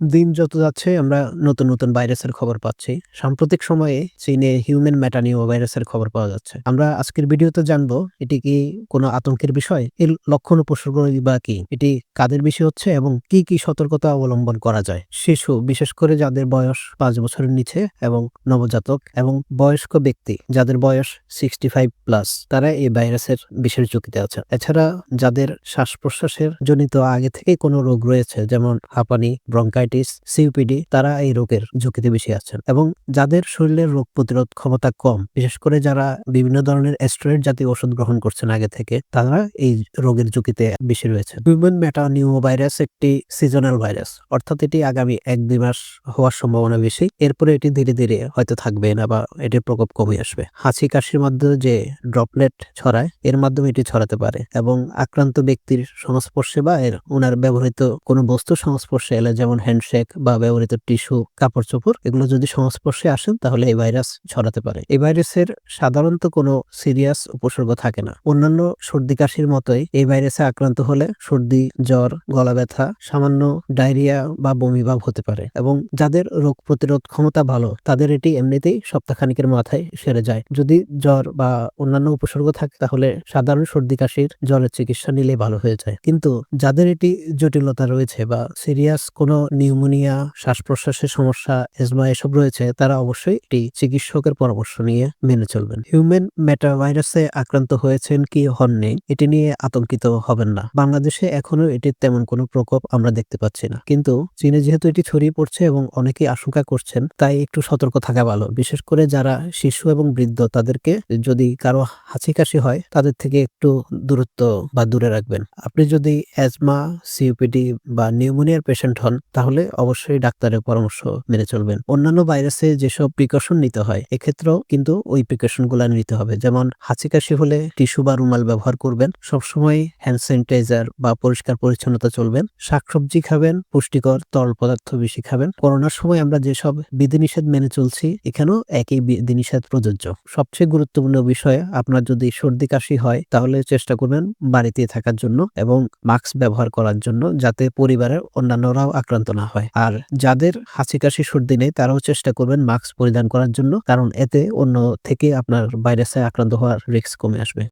দিন যত যাচ্ছে আমরা নতুন ভাইরাসের খবর পাচ্ছি। সাম্প্রতিক সময়ে চীনে হিউম্যান মেটানিও ভাইরাসের খবর পাওয়া যাচ্ছে। আমরা আজকের ভিডিওতে জানবো এটি কি কোনো আতঙ্কের বিষয়? এর লক্ষণ উপসর্গই বা কি? এটি কাদের বেশি হচ্ছে এবং কি সতর্কতা অবলম্বন করা যায়? শিশু বিশেষ করে যাদের বয়স ৫ বছরের নিচে এবং নবজাতক এবং বয়স্ক ব্যক্তি যাদের বয়স 65+ তারা এই ভাইরাসের বিশেষ ঝুঁকিতে আছেন। এছাড়া যাদের শ্বাস-প্রশ্বাসের জনিত আগে থেকেই কোনো রোগ রয়েছে যেমন হাঁপানি, ব্রঙ্কাইটিস, সিওপিডি তারা এই রোগের ঝুঁকিতে বেশি আছেন এবং যাদের শরীরের রোগ প্রতিরোধ ক্ষমতা কম, বিশেষ করে যারা বিভিন্ন ধরনের স্টেরয়েড জাতীয় ওষুধ গ্রহণ করছেন আগে থেকে, তারা এই রোগের ঝুঁকিতে বেশি রয়েছে। হিউম্যান মেটানিউমো ভাইরাস একটি সিজনাল ভাইরাস, অর্থাৎ এটি আগামী ১-২ মাস হওয়ার সম্ভাবনা বেশি। এরপরে এটি ধীরে ধীরে হয়তো থাকবে না বা এটির প্রকোপ কমে আসবে। হাঁচি কাশির মাধ্যমে যে ড্রপলেট ছড়ায় এর মাধ্যমে এটি ছড়াতে পারে এবং আক্রান্ত ব্যক্তির সংস্পর্শে বা ওনার ব্যবহৃত কোনো বস্তুর সংস্পর্শে এলে যেমন হ্যান্ডশেক বা ব্যবহৃত টিস্যু, কাপড়-চোপড় এগুলো যদি সংস্পর্শে আসেন তাহলে এই ভাইরাস ছড়াতে পারে। এই ভাইরাসের সাধারণত কোনো সিরিয়াস উপসর্গ থাকে না। অন্যান্য সর্দি কাশির মতোই এই ভাইরাসে আক্রান্ত হলে সর্দি, জ্বর, গলা ব্যথা, সামান্য ডায়রিয়া বা বমি ভাব হতে পারে এবং যাদের রোগ প্রতিরোধ ক্ষমতা ভালো তাদের এটি এমনিতেই সপ্তাহখানেকের মাথায় সেরে যায়। যদি জ্বর বা অন্যান্য উপসর্গ থাকে তাহলে সাধারণ সর্দি কাশির জ্বরের চিকিৎসা নিলে ভালো হয়ে যায়। কিন্তু যাদের এটি জটিলতা রয়েছে বা সিরিয়াস কোনো নিউমোনিয়া, শ্বাস-প্রশ্বাসের সমস্যা, এজমা এসব রয়েছে তারা অবশ্যই এটি চিকিৎসকের পরামর্শ নিয়ে মেনে চলবেন। হিউম্যান মেটাভাইরাসে আক্রান্ত হয়েছেন কি হননি এটি নিয়ে আতঙ্কিত হবেন না। বাংলাদেশে এখনো এটির তেমন কোনো প্রকোপ আমরা দেখতে পাচ্ছি না। কিন্তু চীনে যেহেতু এটি ছড়িয়ে পড়ছে এবং অনেকেই আশঙ্কা করছেন তাই একটু সতর্ক থাকা ভালো। বিশেষ করে যারা শিশু এবং বৃদ্ধ তাদেরকে যদি কারো হাঁচি কাশি হয় তাদের থেকে একটু দূরত্ব বা দূরে রাখবেন। আপনি যদি অ্যাজমা, সিওপিডি বা নিউমোনিয়ার পেশেন্ট হন তাহলে অবশ্যই ডাক্তারের পরামর্শ মেনে চলবেন। অন্যান্য ভাইরাসে যেসব প্রিকশন নিতে হয় এক্ষেত্রেও কিন্তু ওই প্রিকশন গুলা নিতে হবে। যেমন হাঁচি কাশি হলে টিস্যু বা রুমাল ব্যবহার করবেন। সবসময় হ্যান্ড স্যানিটাইজার বা পরিষ্কার পরিচ্ছন্নতা চলবেন। শাকসবজি খাবেন, পুষ্টিকর তরল পদার্থ বেশি খাবেন। করোনার সময় আমরা যেসব বিধিনিষেধ মেনে চলছি এখানেও একই বিধিনিষেধ প্রযোজ্য। সবচেয়ে গুরুত্বপূর্ণ বিষয় আপনার যদি সর্দি কাশি হয় তাহলে চেষ্টা করবেন বাড়িতে থাকার জন্য এবং মাস্ক ব্যবহার করার জন্য যাতে পরিবারের অন্যান্যরাও আক্রান্ত না হয়। আর যাদের হাঁচি কাশি সর্দি নেই তারাও চেষ্টা করবেন মাস্ক পরিধান করার জন্য, কারণ এতে অন্য থেকে আপনার ভাইরাসে আক্রান্ত হওয়ার রিস্ক কমে আসবে।